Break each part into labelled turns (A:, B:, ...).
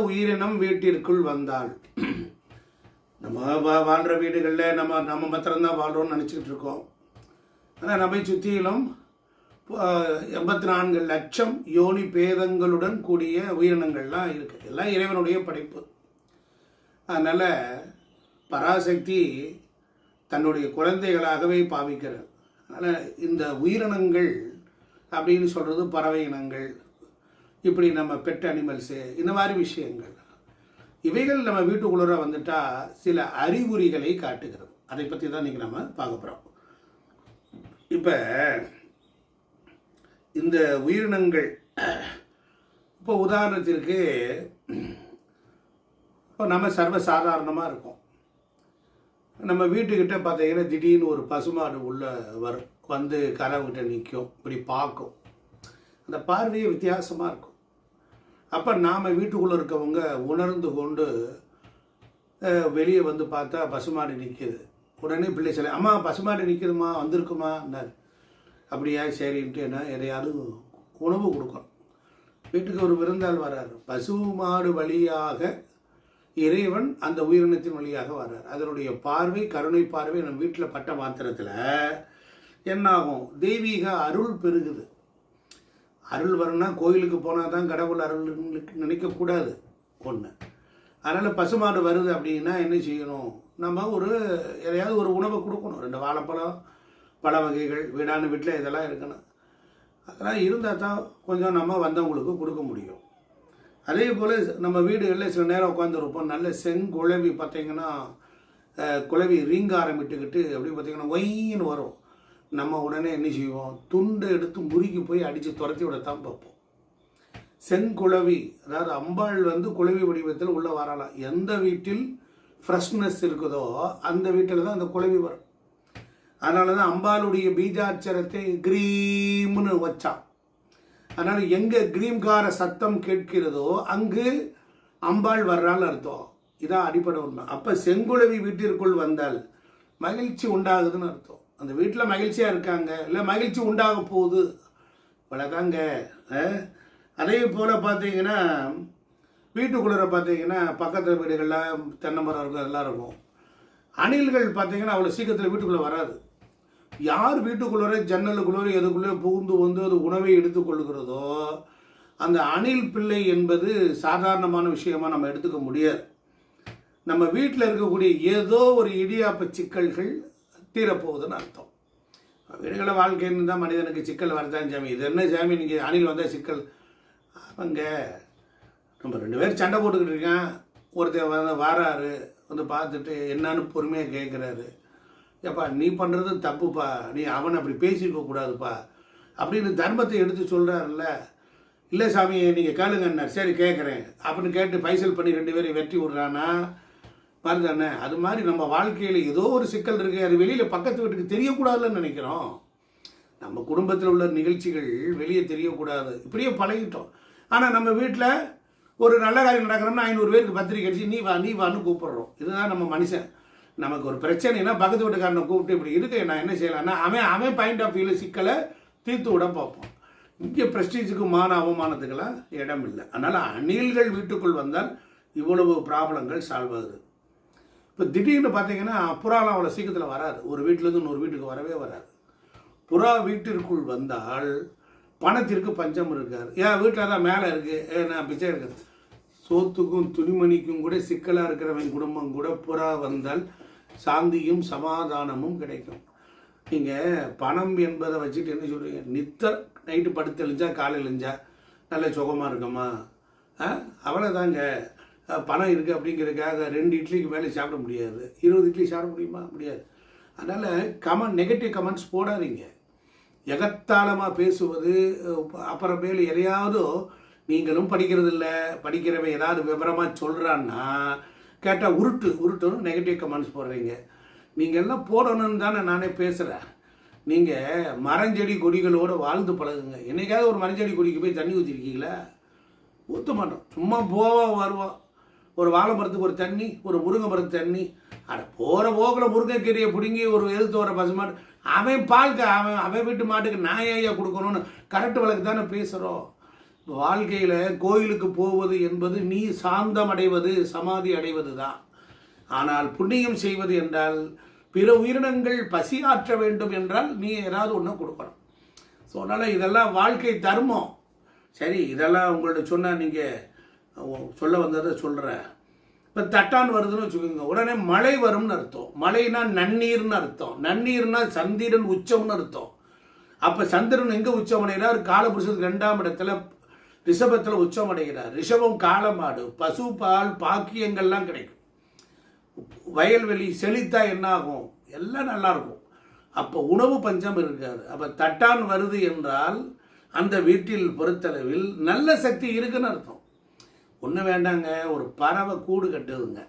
A: உயிரினம் வீட்டிற்குள் வந்தால், நம்ம வாழ்கிற வீடுகளில் நம்ம மாத்திரம்தான் வாழ்கிறோம்னு நினச்சிக்கிட்டு இருக்கோம். ஆனால் நம்மை சுற்றிலும் 84 லட்சம் யோனி பேதங்களுடன் கூடிய உயிரினங்கள்லாம் இருக்குது. எல்லாம் இறைவனுடைய படைப்பு. அதனால் பராசக்தி தன்னுடைய குழந்தைகளாகவே பாவிக்கிறார். அதனால் இந்த உயிரினங்கள் அப்படின்னு சொல்கிறது பறவை இனங்கள், இப்படி நம்ம பெட் அனிமல்ஸு, இந்த மாதிரி விஷயங்கள், இவைகள் நம்ம வீட்டுக்குள்ளே வந்துட்டால் சில அறிகுறிகளை காட்டுகிறது. அதை பற்றி தான் இன்றைக்கி நம்ம பார்க்க போகிறோம். இப்போ இந்த உயிரினங்கள், இப்போ உதாரணத்திற்கு இப்போ நம்ம சர்வசாதாரணமாக இருக்கோம். நம்ம வீட்டுக்கிட்ட பார்த்தீங்கன்னா திடீர்னு ஒரு பசுமாடு உள்ளே வரும், வந்து கதவுகிட்ட நிற்கும், இப்படி பார்க்கும். அந்த பார்வையே வித்தியாசமாக இருக்கும். அப்போ நாம் வீட்டுக்குள்ளே இருக்கவங்க உணர்ந்து கொண்டு வெளியே வந்து பார்த்தா பசுமாடு நிற்கிது. உடனே பிள்ளை சொல்ல, அம்மா பசுமாடு நிற்கிதுமா, வந்திருக்குமான்னாரு. அப்படியா, சரின்ட்டு என்ன எதையாவது உணவு கொடுக்கணும். வீட்டுக்கு ஒரு விருந்தாள் வர்றாரு, பசு மாடு வழியாக இறைவன் அந்த உயிரினத்தின் வழியாக வர்றார். அதனுடைய பார்வை, கருணை பார்வை நம்ம வீட்டில் பட்ட மாத்திரத்தில் என்னாகும், தெய்வீக அருள் பெருகுது. அருள் வரணும்னா கோயிலுக்கு போனால் தான் கடவுள் அருள் நினைக்கக்கூடாது ஒன்று. அதனால் பசுமாடு வருது அப்படின்னா என்ன செய்யணும், நம்ம எதையாவது ஒரு உணவை கொடுக்கணும். 2 வாழைப்பழம், பழ வகைகள், வீடான வீட்டில் இதெல்லாம் இருக்கணும். அதெல்லாம் இருந்தால் தான் கொஞ்சம் நம்ம வந்தவங்களுக்கு கொடுக்க முடியும். அதே போல் நம்ம வீடுகளில் சில நேரம் உட்காந்துருப்போம், நல்ல செங்குழவி பார்த்திங்கன்னா குழவி ரீங்காரம் விட்டுக்கிட்டு அப்படி பார்த்திங்கன்னா ஒயின்னு வரும். நம்ம உடனே என்ன செய்வோம், துண்டை எடுத்து முறுக்கி போய் அடித்து துரத்தி விடத்தான் பார்ப்போம். செங்குழவி, அதாவது அம்பாள் குழவி வடிவத்தில் உள்ளே வரலாம். எந்த வீட்டில் ஃப்ரெஷ்னஸ் இருக்குதோ அந்த வீட்டில் தான் அந்த குழவி வரும். அதனால தான் அம்பாளுடைய பீஜாட்சரத்தை கிரீம்னு வச்சான். அதனால் எங்கே கிரீம்கார சத்தம் கேட்கிறதோ அங்கு அம்பாள் வர்றாள் அர்த்தம். இதான் அடிப்படை உண்மை. அப்போ செங்குழவி வீட்டிற்குள் வந்தால் மகிழ்ச்சி உண்டாகுதுன்னு அர்த்தம். அந்த வீட்டில் மகிழ்ச்சியாக இருக்காங்க, இல்லை மகிழ்ச்சி உண்டாக போகுது, இவ்வளோதாங்க. அதே போல் பார்த்தீங்கன்னா வீட்டுக்குள்ளே பார்த்தீங்கன்னா பக்கத்து வீடுகளில் தென்னை மரம் இருக்கும், எல்லாம் இருக்கும். அணில்கள் பார்த்தீங்கன்னா அவ்வளோ சீக்கிரத்தில் வீட்டுக்குள்ளே வராது. யார் வீட்டுக்குள்ளே ஜன்னலுக்குள்ளே எதுக்குள்ளே புகுந்து வந்து அது உணவை எடுத்துக்கொள்கிறதோ அந்த அணில் பிள்ளை என்பது சாதாரணமான விஷயமாக நம்ம எடுத்துக்க முடியாது. நம்ம வீட்டில் இருக்கக்கூடிய ஏதோ ஒரு இடியாப்ப சிக்கல்கள் தீரப்போகுதுன்னு அர்த்தம். வீடுகளில் வாழ்க்கைன்னு தான் மனிதனுக்கு சிக்கல் வரதான் சாமி. இது என்ன சாமி நீங்கள் அணில் வந்தால் சிக்கல்? அவங்க நம்ம 2 பேர் சண்டை போட்டுக்கிட்டு இருக்கேன், ஒருத்தர் வாராரு, வந்து பார்த்துட்டு என்னன்னு பொறுமையாக கேட்குறாரு. ஏப்பா நீ பண்ணுறது தப்புப்பா, நீ அவனை அப்படி பேசிக்க கூடாதுப்பா அப்படின்னு தர்மத்தை எடுத்து சொல்கிறாருல்ல. இல்லை சாமி நீங்கள் கேளுங்கண்ணா, சரி கேட்குறேன் அப்படின்னு கேட்டு பைசல் பண்ணி 2 பேரையும் வெட்டி விட்றானா பாருதானே. அது மாதிரி நம்ம வாழ்க்கையில் ஏதோ ஒரு சிக்கல் இருக்குது, அது வெளியில் பக்கத்து வீட்டுக்கு தெரியக்கூடாதுன்னு நினைக்கிறோம். நம்ம குடும்பத்தில் உள்ள நிகழ்ச்சிகள் வெளியே தெரியக்கூடாது, இப்படியே பழகிட்டோம். ஆனால் நம்ம வீட்டில் ஒரு நல்ல காரியம் நடக்கிறோம்னா 500 பேருக்கு பத்திரிக்கை அடிச்சு நீ வான்னு கூப்பிட்றோம். இதுதான் நம்ம மனுஷன். நமக்கு ஒரு பிரச்சனைனா பக்கத்து வீட்டுக்காரனை கூப்பிட்டு இப்படி இருக்கு நான் என்ன செய்யலாம்னா அவன் பாயிண்ட் ஆஃப் வியூவில் சிக்கலை தீர்த்து விட பார்ப்போம். இங்கே ப்ரெஸ்டீஜுக்கு அவமானத்துக்கெல்லாம் இடம் இல்லை. அதனால் அணில்கள் வீட்டுக்குள் வந்தால் இவ்வளவு ப்ராப்ளங்கள் சால்வ் ஆகுது. இப்போ திடீர்னு பார்த்தீங்கன்னா புறாலாம் அவ்வளோ சீக்கிரத்தில் வராது, ஒரு வீட்டிலேருந்து இன்னொரு வீட்டுக்கு வரவே வராது. புறா வீட்டிற்குள் வந்தால் பணத்திற்கு பஞ்சம் இருக்காது. ஏன் வீட்டில் தான் மேலே இருக்குது, நான் பிச்சை இருக்குது. சோத்துக்கும் துணிமணிக்கும் கூட சிக்கலாக இருக்கிறவன் குடும்பம் கூட புறா வந்தால் சாந்தியும் சமாதானமும் கிடைக்கும். நீங்கள் பணம் என்பதை வச்சுட்டு என்ன சொல்கிறீங்க, நைட்டு படுத்து எழுஞ்சா காலையில் எழுஞ்சா நல்ல சுகமாக இருக்குமா? அவ்வளோதாங்க. பணம் இருக்குது அப்படிங்கிறதுக்காக 2 இட்லிக்கு மேலே சாப்பிட முடியாது, 20 இட்லி சாப்பிட முடியுமா? முடியாது. அதனால் நெகட்டிவ் கமெண்ட்ஸ் போடாதீங்க. எகத்தாளமாக பேசுவது, அப்புறமேல் எதையாவது நீங்களும் படிக்கிறது இல்லை, படிக்கிறவன் ஏதாவது விவரமாக சொல்கிறான்னா கேட்டால் உருட்டுன்னு நெகட்டிவ் கமெண்ட்ஸ் போடுறீங்க. நீங்கள் எல்லாம் போடணும்னு தானே நானே பேசுகிறேன். நீங்கள் மரஞ்செடி கொடிகளோடு வாழ்ந்து பழகுங்க. என்னைக்காவது ஒரு மரஞ்செடி கொடிக்கு போய் தண்ணி ஊற்றிருக்கீங்களா? ஊற்ற மாட்டோம். சும்மா போவோம் வருவோம். ஒரு வாழை மரத்துக்கு ஒரு தண்ணி, ஒரு முருங்கை மரத்துக்கு தண்ணி. போகிற போக்கில் முருங்கைக்கீரையை பிடுங்கி ஒரு எதிர்த்து வர பசுமாடு அவன் பாலுக்கு அவன் வீட்டு மாட்டுக்கு நான் ஏன் கொடுக்கணும்னு கரெக்டு வழக்கு தானே பேசுகிறோம். வாழ்க்கையில் கோயிலுக்கு போவது என்பது நீ சாந்தம் அடைவது, சமாதி அடைவது தான். ஆனால் புண்ணியம் செய்வது என்றால் பிற உயிரினங்கள் பசி ஆற்ற வேண்டும் என்றால் நீ ஏதாவது ஒன்று கொடுக்கணும். ஸோ அதனால் இதெல்லாம் வாழ்க்கை தர்மம். சரி, இதெல்லாம் உங்கள்ட்ட சொன்னால் நீங்கள் சொல்ல வந்ததை சொல்கிறேன். இப்போ தட்டான் வருதுன்னு வச்சுக்கோங்க, உடனே மழை வரும்னு அர்த்தம். மழைனா நன்னீர்னு அர்த்தம். நன்னீர்னா சந்திரன் உச்சம்னு அர்த்தம். அப்போ சந்திரன் எங்கே உச்சம் அடைகிறார்? காலபுருஷத்துக்கு 2ஆம் இடத்துல ரிஷபத்தில் உச்சம் அடைகிறார். ரிஷபம் காலமாடு, பசு பால் பாக்கியங்கள்லாம் கிடைக்கும். வயல்வெளி செழித்தா என்ன ஆகும்? எல்லாம் நல்லாயிருக்கும். அப்போ உணவு பஞ்சம் இருக்காது. அப்போ தட்டான் வருது என்றால் அந்த வீட்டில் பொறுத்தளவில் நல்ல சக்தி இருக்குன்னு அர்த்தம். ஒன்றும் வேண்டாங்க, ஒரு பறவை கூடு கட்டுதுங்க.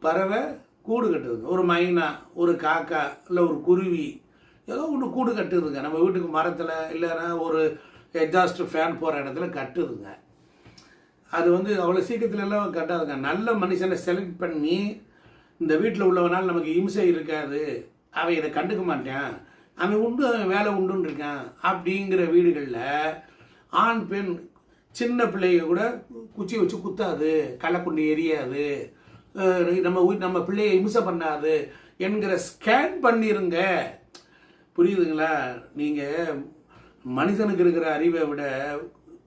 A: பறவை கூடு கட்டுதுங்க. ஒரு மைனா, ஒரு காக்கா, இல்லை ஒரு குருவி, ஏதோ ஒன்று கூடு கட்டுதுங்க. நம்ம வீட்டுக்கு மரத்தில் இல்லைன்னா ஒரு எக்ஸாஸ்ட் ஃபேன் போகிற இடத்துல கட்டுதுங்க. அது அவ்வளோ சீக்கிரத்துலலாம் கட்டாதுங்க. நல்ல மனுஷனை செலக்ட் பண்ணி இந்த வீட்டில் உள்ளவனால் நமக்கு இம்சை இருக்காது, அவன் இதை கண்டுக்க மாட்டான், அவன் உண்டு, அவன் வேலை உண்டுன்னு இருக்கான் அப்படிங்கிற வீடுகளில் ஆண் பெண் சின்ன பிள்ளைங்க கூட குச்சி வச்சு குத்தாது, களைக்குண்டு எரியாது, நம்ம பிள்ளையை இம்சை பண்ணாது என்கிற ஸ்கேன் பண்ணிருங்க. புரியுதுங்களா? நீங்கள் மனிதனுக்கு இருக்கிற அறிவை விட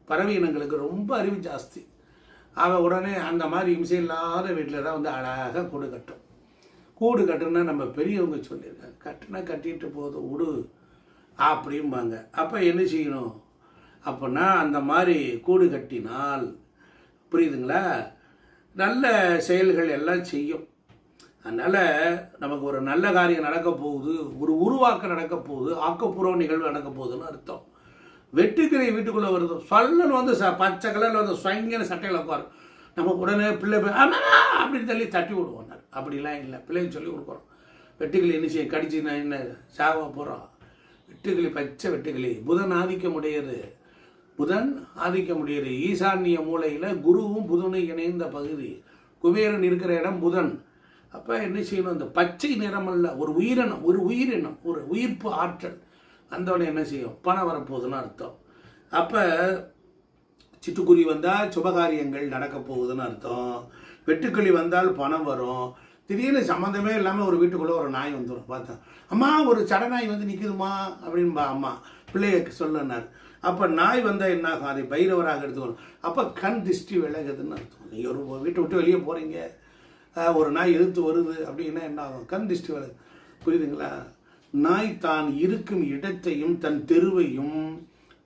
A: பறவை இனங்களுக்கு ரொம்ப அறிவு ஜாஸ்தி. அவள் உடனே அந்த மாதிரி இம்சை இல்லாத வீட்டில் தான் அழகாக கூடு கட்டும். கூடு கட்டுனா நம்ம பெரியவங்க சொல்லியிருக்காங்க, கட்டுனா கட்டிட்டு போதும் விடு அப்படிம்பாங்க. அப்போ என்ன செய்யணும்? அப்போனா அந்த மாதிரி கூடு கட்டினால், புரியுதுங்களா, நல்ல செயல்கள் எல்லாம் செய்யும். அதனால் நமக்கு ஒரு நல்ல காரியம் நடக்க போகுது, ஒரு உருவாக்கம் நடக்க போகுது, ஆக்கப்பூர்வ நிகழ்வு நடக்க போகுதுன்னு அர்த்தம். வெட்டுக்கிளி வீட்டுக்குள்ளே வருது, சொல்லன்னு பச்சை கலரில் ஸ்வங்கன்னு சட்டையில் உட்காரு. நம்ம உடனே பிள்ளை அப்படின்னு தள்ளி தட்டி விடுவோம். அப்படிலாம் இல்லை, பிள்ளைங்க சொல்லி கொடுக்குறோம். வெட்டுக்கிளி என்ன செய்ய கடிச்சு நான் என்ன சாவ போகிறோம்? வெட்டுக்கிளி பச்சை வெட்டுக்கிளி புதன் ஆதிக்கம் உடையது. புதன் ஆதிக்கம் உடையது. ஈசான்ய மூலையில் குருவும் புதனும் இணைந்த பகுதி. குபேரன் இருக்கிற இடம் புதன். அப்போ என்ன செய்யணும்? இந்த பச்சை நிறமல்ல, ஒரு உயிரினம், ஒரு உயிர்ப்பு ஆற்றல் அந்தவனை என்ன செய்யும்? பணம் வரப்போகுதுன்னு அர்த்தம். அப்போ சிட்டுக்குருவி வந்தால் சுபகாரியங்கள் நடக்க போகுதுன்னு அர்த்தம். வெட்டுக்கிளி வந்தால் பணம் வரும். திடீர்னு சம்மந்தமே இல்லாமல் ஒரு வீட்டுக்குள்ளே ஒரு நாய் வந்துடும். பார்த்தேன், அம்மா ஒரு சடநாய் நிற்குதுமா அப்படின்பா அம்மா பிள்ளைய சொல்லுனார். அப்போ நாய் வந்தால் என்ன ஆகும்? அதை பைரவராக எடுத்துக்கணும். அப்போ கண் திருஷ்டி விலகுதுன்னு அர்த்தம். நீங்கள் ஒரு வீட்டை விட்டு வெளியே போகிறீங்க, ஒரு நாய் எதிர்த்து வருது அப்படின்னா என்ன ஆகும்? கண் திருஷ்டி விலகு. புரியுதுங்களா? நாய் தான் இருக்கும் இடத்தையும் தன் தெருவையும்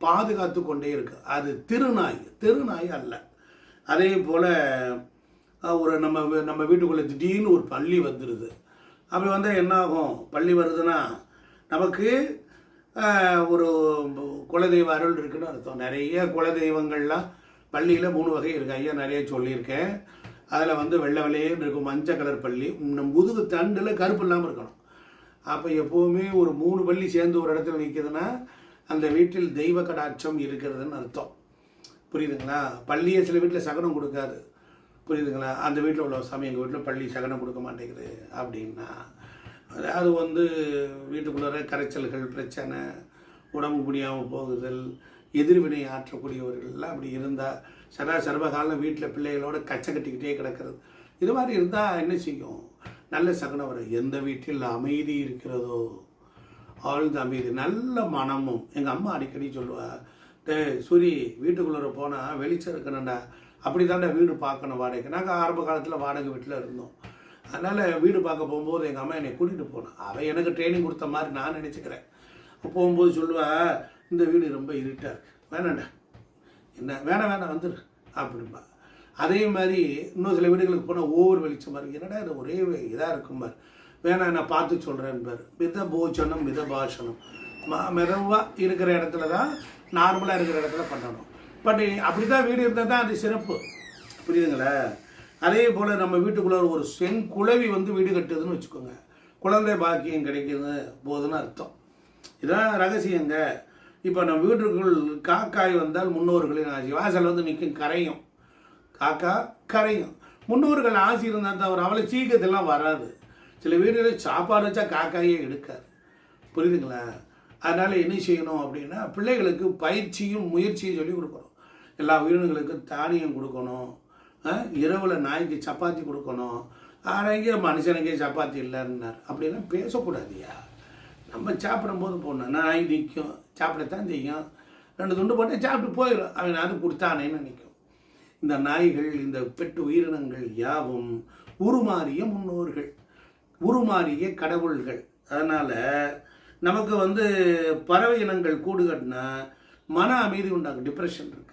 A: பாதுகாத்து கொண்டே இருக்கு. அது தெருநாய் அல்ல. அதே போல் ஒரு நம்ம வீட்டுக்குள்ளே திடீர்னு ஒரு பள்ளி வந்துடுது. அப்படி வந்தால் என்ன ஆகும்? பள்ளி வருதுன்னா நமக்கு ஒரு குலதெய்வ அருள் இருக்குன்னு அர்த்தம். நிறைய குலதெய்வங்கள்லாம் பள்ளியில் 3 வகை இருக்குது. ஐயா நிறைய சொல்லியிருக்கேன். அதில் வெள்ளை வெள்ளையேன்னு இருக்கும் மஞ்சள் கலர் பள்ளி. முதுகு தண்டில் கருப்பு இல்லாமல் இருக்கணும். அப்போ எப்போவுமே ஒரு 3 பள்ளி சேர்ந்து ஒரு இடத்துல நிற்கிதுன்னா அந்த வீட்டில் தெய்வ கடாட்சம் இருக்கிறதுன்னு அர்த்தம். புரியுதுங்களா? பள்ளியை சில வீட்டில் சகனம் கொடுக்காது. புரியுதுங்களா? அந்த வீட்டில் உள்ள சாமி எங்கள் வீட்டில் பள்ளி சகனம் கொடுக்க மாட்டேங்குது அப்படின்னா அது வீட்டுக்குள்ளே கரைச்சல்கள், பிரச்சனை, உடம்பு முடியாமல் போகுதல், எதிர்வினை ஆற்றக்கூடியவர்கள்லாம் அப்படி இருந்தால் சர்வகாலம் வீட்டில் பிள்ளைகளோட கச்சை கட்டிக்கிட்டே கிடக்கிறது. இது மாதிரி இருந்தால் என்ன செய்யும்? நல்ல சகனம் வரும். எந்த வீட்டில் அமைதி இருக்கிறதோ ஆழ்ந்த அமைதி, நல்ல மனமும். எங்கள் அம்மா அடிக்கடி சொல்லுவாள், சூரி வீட்டுக்குள்ளே போனால் வெளிச்சம் இருக்கணும்டா, அப்படி தாண்டா வீடு பார்க்கணும் வாடகை. நாங்கள் ஆரம்ப காலத்தில் வாடகை வீட்டில் இருந்தோம். அதனால் வீடு பார்க்க போகும்போது எங்கள் அம்மா என்னை கூட்டிகிட்டு போனான். அவள் எனக்கு ட்ரைனிங் கொடுத்த மாதிரி நான் நினச்சிக்கிறேன். போகும்போது சொல்லுவாள், இந்த வீடு ரொம்ப இருட்டாக இருக்குது, வேணாண்டா, என்ன வேணாம் வந்துடு அப்படின்பா. அதே மாதிரி இன்னும் சில வீடுகளுக்கு போனால் ஒவ்வொரு வெளிச்சமாக இருக்குது. என்னடா இது ஒரே இதாக இருக்கும்பார். வேணாம் நான் பார்த்து சொல்கிறேன்பார். மித போஜனம் மித பாஷனம், மெதுவாக இருக்கிற இடத்துல தான், நார்மலாக இருக்கிற இடத்துல பண்ணணும். பட் அப்படி தான் வீடு இருந்தால் தான் அது சிறப்பு. புரியுதுங்களா? அதே போல் நம்ம வீட்டுக்குள்ளே ஒரு செங்குளவி வீடு கட்டுதுன்னு வச்சுக்கோங்க, குழந்தை பாக்கியம் கிடைக்கிது போதுன்னு அர்த்தம். இதான் ரகசியங்க. இப்போ நம்ம வீட்டுக்குள் காக்காய் வந்தால் முன்னோர்களின் ஆசி. வாசல் நிற்கும், கரையும். காக்கா கரையும். முன்னோர்கள் ஆசி இருந்தால் தவிர அவளை சீக்கிரத்தெல்லாம் வராது. சில வீடுகளில் சாப்பாடு வச்சா காக்காயே எடுக்காது. புரியுதுங்களா? அதனால் என்ன செய்யணும் அப்படின்னா பிள்ளைகளுக்கு பயிற்சியும் முயற்சியும் சொல்லி கொடுக்கணும். எல்லா உயிரினங்களுக்கும் தானியம் கொடுக்கணும், இரவில் நாய்க்கு சப்பாத்தி கொடுக்கணும், ஆரோக்கிய மனுஷனுக்கே சப்பாத்தி இல்லைன்னார். அப்படிலாம் பேசக்கூடாதியா. நம்ம சாப்பிடும்போது போடணும். நாய் நிற்கும், சாப்பிடத்தான் செய்யும், 2 துண்டு போட்டால் சாப்பிட்டு போயிடும், அவன் அது கொடுத்தானேன்னு நினைக்கும். இந்த நாய்கள், இந்த பெட்டு உயிரினங்கள் யாவும் உருமாறிய முன்னோர்கள், உருமாறிய கடவுள்கள். அதனால் நமக்கு பறவை இனங்கள் கூடு கட்டினா மன அமைதி உண்டாகும், டிப்ரெஷன் இருக்கும்.